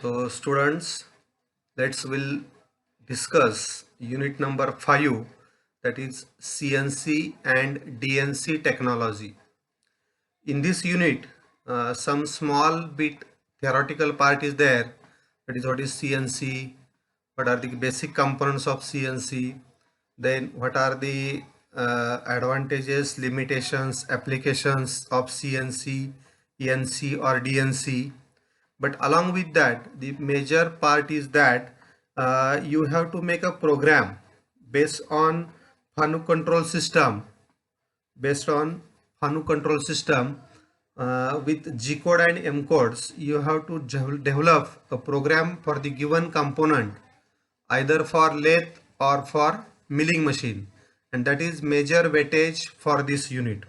So students, will discuss unit number 5, that is CNC and DNC technology. In this unit, some small bit theoretical part is there, that is what is CNC, what are the basic components of CNC, then what are the advantages, limitations, applications of CNC, ENC or DNC. But along with that, the major part is that you have to make a program based on Fanu control system, based on Fanu control system with G code and M codes. You have to develop a program for the given component, either for lathe or for milling machine, and that is major weightage for this unit.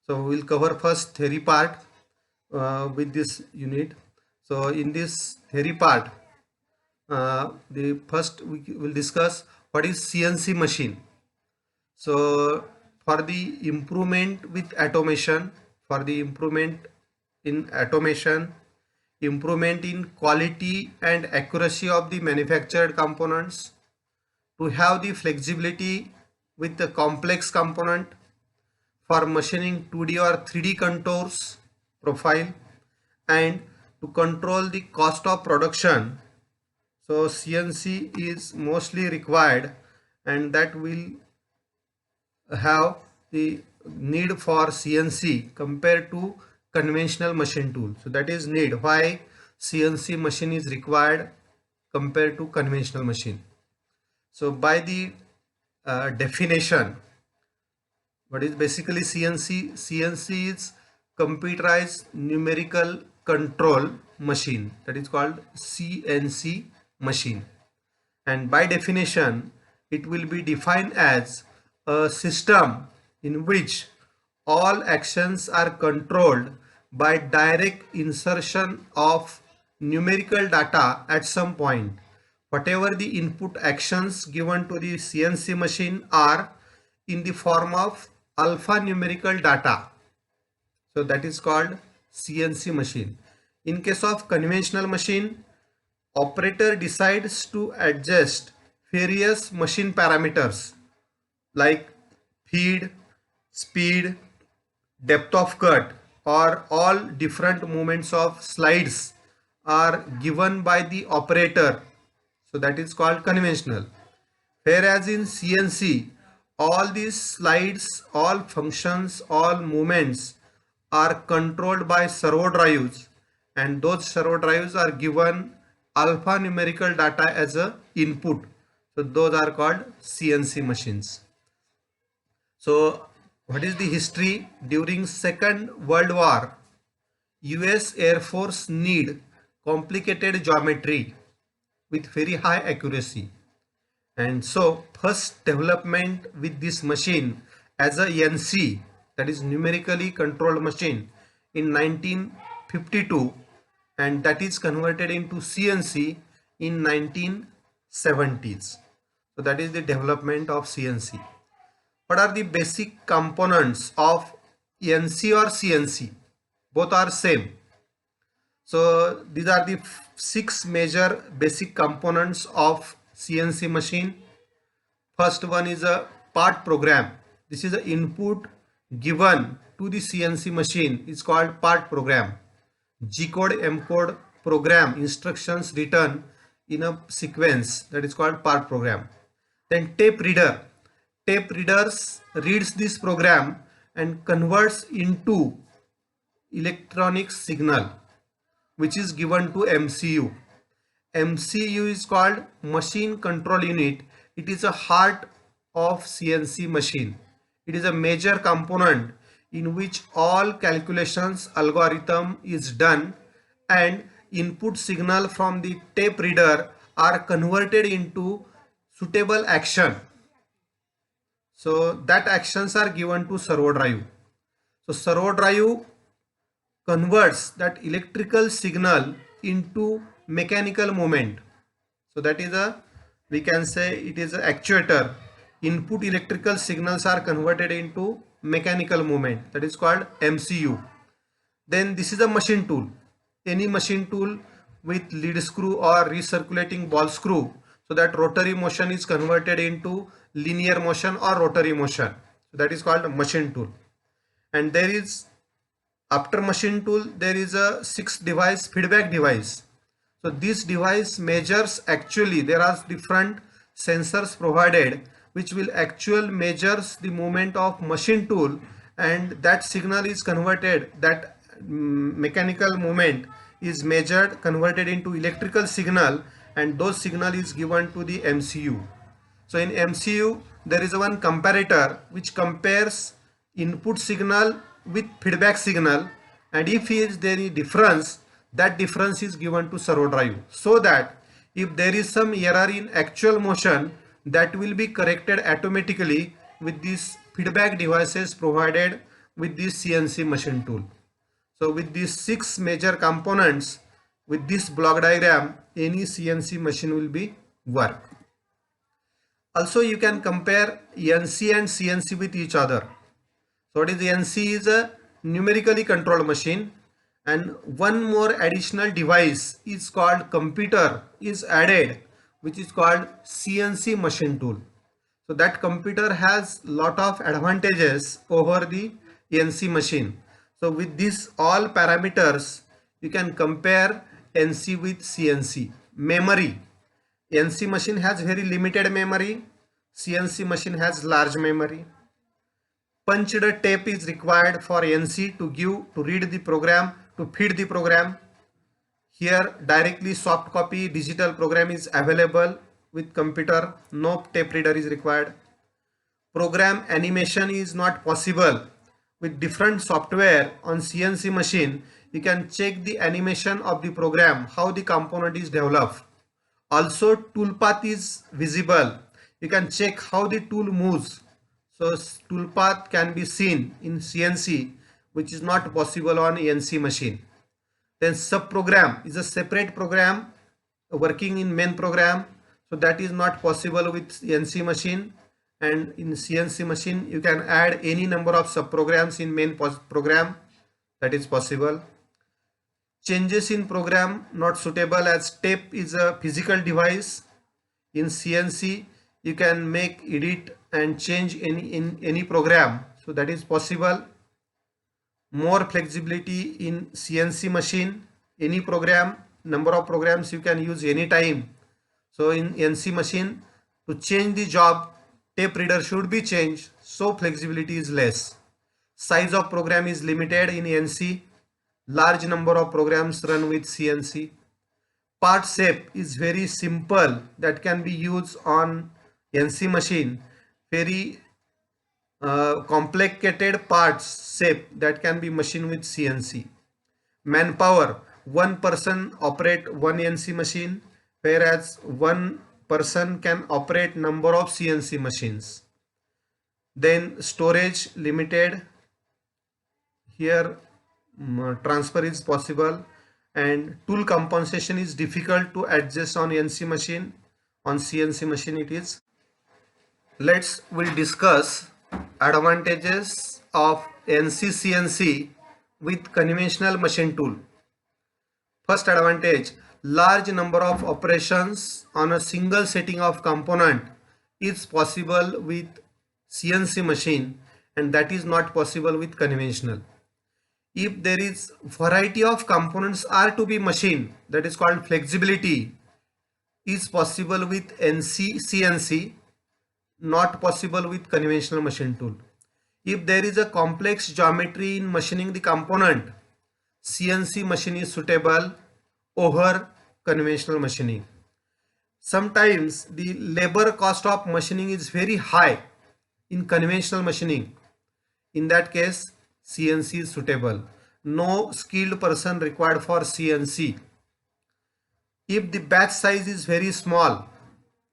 So we will cover first theory part with this unit. So in this theory part, the first we will discuss what is CNC machine. So for the improvement with automation, for the improvement in automation, improvement in quality and accuracy of the manufactured components, to have the flexibility with the complex component, for machining 2D or 3D contours profile, and to control the cost of production. So CNC is mostly required, and that will have the need for CNC compared to conventional machine tool. So that is need why CNC machine is required compared to conventional machine. So by the definition, what is basically CNC? CNC is computerized numerical control machine, that is called CNC machine, and by definition it will be defined as a system in which all actions are controlled by direct insertion of numerical data at some point. Whatever the input actions given to the CNC machine are in the form of alphanumerical data. So that is called CNC machine. In case of conventional machine, operator decides to adjust various machine parameters like feed, speed, depth of cut, or all different movements of slides are given by the operator. So that is called conventional. Whereas in CNC, all these slides, all functions, all movements are controlled by servo drives, and those servo drives are given alphanumerical data as a input. So those are called CNC machines. So what is the history? During Second World War, US Air Force need complicated geometry with very high accuracy, and so first development with this machine as a NC, that is numerically controlled machine, in 1952, and that is converted into CNC in 1970s. So that is the development of CNC. What are the basic components of NC or CNC? Both are same. So these are the 6 major basic components of CNC machine. First one is a part program. This is the input given to the CNC machine is called part program. G code, M code program instructions written in a sequence, that is called part program. Then tape reader. Tape readers reads this program and converts into electronic signal, which is given to MCU. MCU is called machine control unit. It is a heart of CNC machine. It is a major component in which all calculations algorithm is done, and input signal from the tape reader are converted into suitable action. So that actions are given to servo drive. So servo drive converts that electrical signal into mechanical movement. So that is a, we can say it is an actuator. Input electrical signals are converted into mechanical movement, that is called MCU. Then this is a machine tool. Any machine tool with lead screw or recirculating ball screw, so that rotary motion is converted into linear motion or rotary motion. So that is called a machine tool. And there is, after machine tool, there is a sixth device, feedback device. So this device measures, actually there are different sensors provided which will actually measures the movement of machine tool, and that signal is converted, that mechanical movement is measured, converted into electrical signal, and those signal is given to the MCU. So in MCU there is one comparator which compares input signal with feedback signal, and if is there any difference, that difference is given to servo drive, so that if there is some error in actual motion, that will be corrected automatically with these feedback devices provided with this CNC machine tool. So with these 6 major components, with this block diagram, any CNC machine will be work. Also you can compare NC and CNC with each other. So what is the NC? Is a numerically controlled machine, and one more additional device is called computer is added, which is called CNC machine tool. So that computer has lot of advantages over the NC machine. So with these all parameters you can compare NC with CNC. Memory, NC machine has very limited memory, CNC machine has large memory. Punched tape is required for NC to read the program, to feed the program. Here directly soft copy digital program is available with computer, no tape reader is required. Program animation is not possible. With different software on CNC machine, you can check the animation of the program, how the component is developed. Also toolpath is visible. You can check how the tool moves. So toolpath can be seen in CNC, which is not possible on NC machine. Then subprogram is a separate program working in main program, so that is not possible with NC machine. And in CNC machine you can add any number of subprograms in main program, that is possible. Changes in program not suitable, as tape is a physical device. In CNC you can make, edit and change in any program, so that is possible. More flexibility in CNC machine, any program, number of programs you can use anytime. So in NC machine, to change the job, tape reader should be changed, so flexibility is less. Size of program is limited in NC, large number of programs run with CNC. Part shape is very simple, that can be used on NC machine. Very complicated parts shape that can be machined with CNC. Manpower, one person operate one NC machine, whereas one person can operate number of CNC machines. Then storage limited, here transfer is possible, and tool compensation is difficult to adjust on NC machine. On CNC machine it is. We'll discuss advantages of NC CNC with conventional machine tool. First advantage, large number of operations on a single setting of component is possible with CNC machine, and that is not possible with conventional. If there is variety of components are to be machined, that is called flexibility, is possible with NC CNC, not possible with conventional machine tool. If there is a complex geometry in machining the component, CNC machine is suitable over conventional machining. Sometimes the labor cost of machining is very high in conventional machining. In that case, CNC is suitable. No skilled person required for CNC. If the batch size is very small,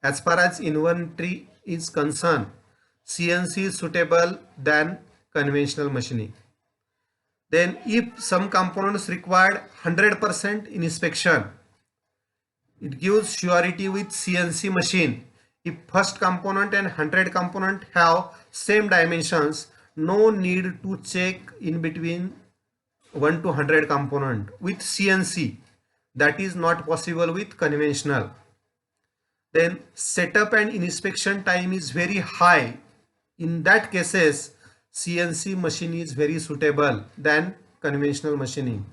as far as inventory is concerned, CNC is suitable than conventional machining. Then if some components required 100% inspection, it gives surety with CNC machine. If first component and 100 component have same dimensions, no need to check in between 1 to 100 component. With CNC, That is not possible with conventional. Then setup and inspection time is very high. In that cases, CNC machine is very suitable than conventional machining.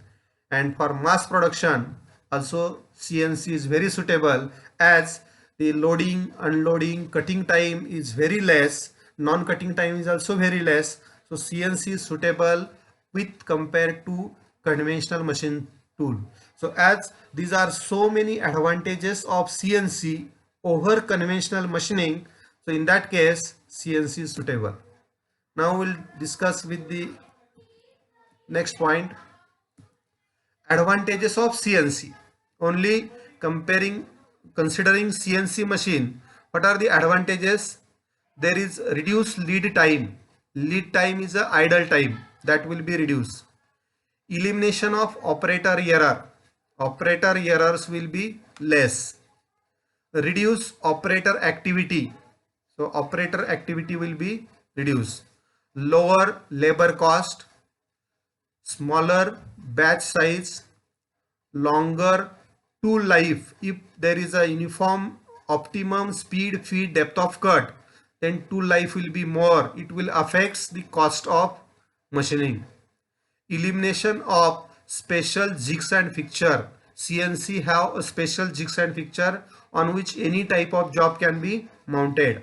And for mass production, also CNC is very suitable as the loading, unloading, cutting time is very less. Non-cutting time is also very less. So CNC is suitable with compared to conventional machine tool. So as these are so many advantages of CNC over conventional machining, so in that case CNC is suitable. Now we'll discuss with the next point, advantages of CNC. Only considering CNC machine, what are the advantages? There is reduced lead time. Lead time is a idle time that will be reduced. Elimination of operator error. Operator errors will be less. Reduce operator activity. So operator activity will be reduced. Lower labor cost. Smaller batch size. Longer tool life. If there is a uniform optimum speed, feed, depth of cut, then tool life will be more. It will affect the cost of machining. Elimination of special jigs and fixture. CNC have a special jigs and fixture on which any type of job can be mounted.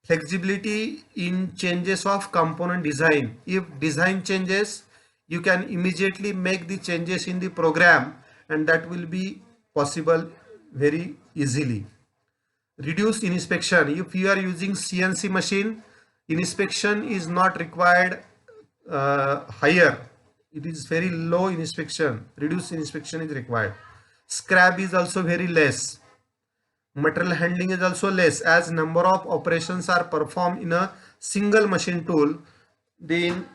Flexibility in changes of component design. If design changes, you can immediately make the changes in the program, and that will be possible very easily. Reduce inspection. If you are using CNC machine, inspection is not required higher. It is very low inspection. Reduced inspection is required. Scrap is also very less. Material handling is also less, as number of operations are performed in a single machine tool. Then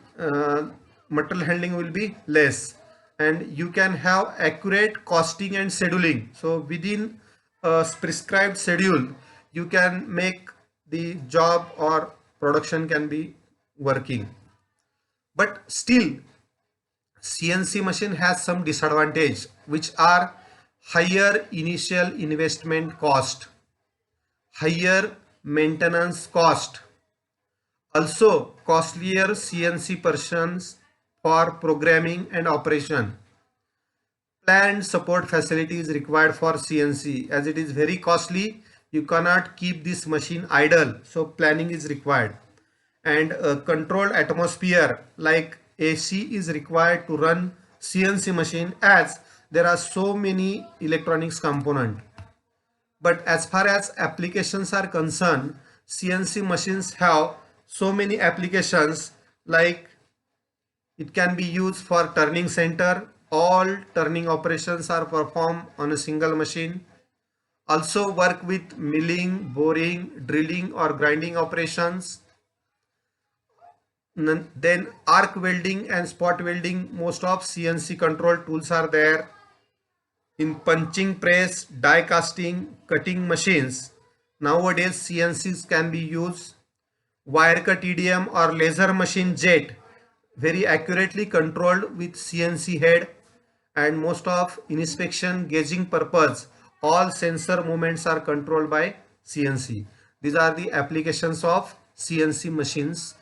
material handling will be less, and you can have accurate costing and scheduling. So within a prescribed schedule, you can make the job or production can be working. But still, CNC machine has some disadvantage, which are higher initial investment cost, higher maintenance cost, also costlier CNC persons for programming and operation. Planned support facilities required for CNC, as it is very costly. You cannot keep this machine idle, so planning is required. And a controlled atmosphere like AC is required to run CNC machine, as there are so many electronics component. But as far as applications are concerned, CNC machines have so many applications, like it can be used for turning center. All turning operations are performed on a single machine. Also work with milling, boring, drilling or grinding operations. Then arc welding and spot welding, most of CNC control tools are there. In punching press, die casting, cutting machines, nowadays CNCs can be used. Wire cut EDM or laser machine jet, very accurately controlled with CNC head. And most of inspection gauging purpose, all sensor movements are controlled by CNC. These are the applications of CNC machines.